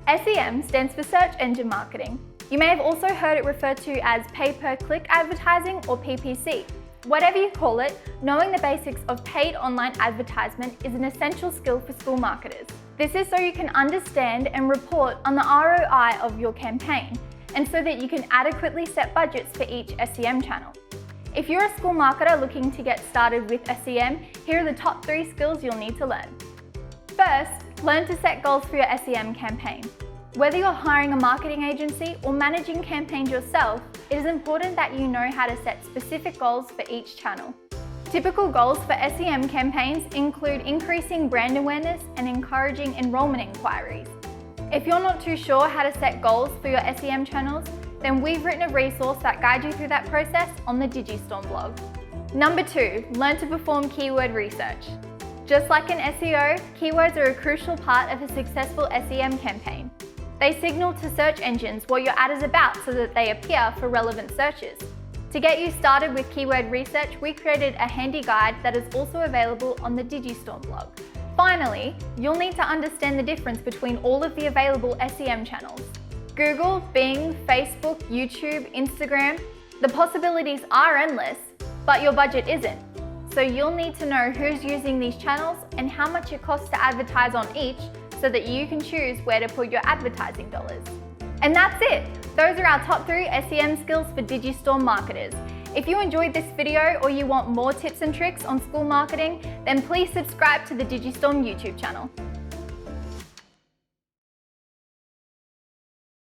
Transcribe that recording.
SEM stands for Search Engine Marketing. You may have also heard it referred to as pay-per-click advertising or PPC. Whatever you call it, knowing the basics of paid online advertisement is an essential skill for school marketers. This is so you can understand and report on the ROI of your campaign, and so that you can adequately set budgets for each SEM channel. If you're a school marketer looking to get started with SEM, here are the top 3 skills you'll need to learn. First, learn to set goals for your SEM campaign. Whether you're hiring a marketing agency or managing campaigns yourself, it is important that you know how to set specific goals for each channel. Typical goals for SEM campaigns include increasing brand awareness and encouraging enrollment inquiries. If you're not too sure how to set goals for your SEM channels, then we've written a resource that guides you through that process on the Digistorm blog. Number 2, learn to perform keyword research. Just like in SEO, keywords are a crucial part of a successful SEM campaign. They signal to search engines what your ad is about so that they appear for relevant searches. To get you started with keyword research, we created a handy guide that is also available on the Digistorm blog. Finally, you'll need to understand the difference between all of the available SEM channels. Google, Bing, Facebook, YouTube, Instagram. The possibilities are endless, but your budget isn't. So you'll need to know who's using these channels and how much it costs to advertise on each, so that you can choose where to put your advertising dollars. And that's it! Those are our top 3 SEM skills for Digistorm marketers. If you enjoyed this video or you want more tips and tricks on school marketing, then please subscribe to the Digistorm YouTube channel.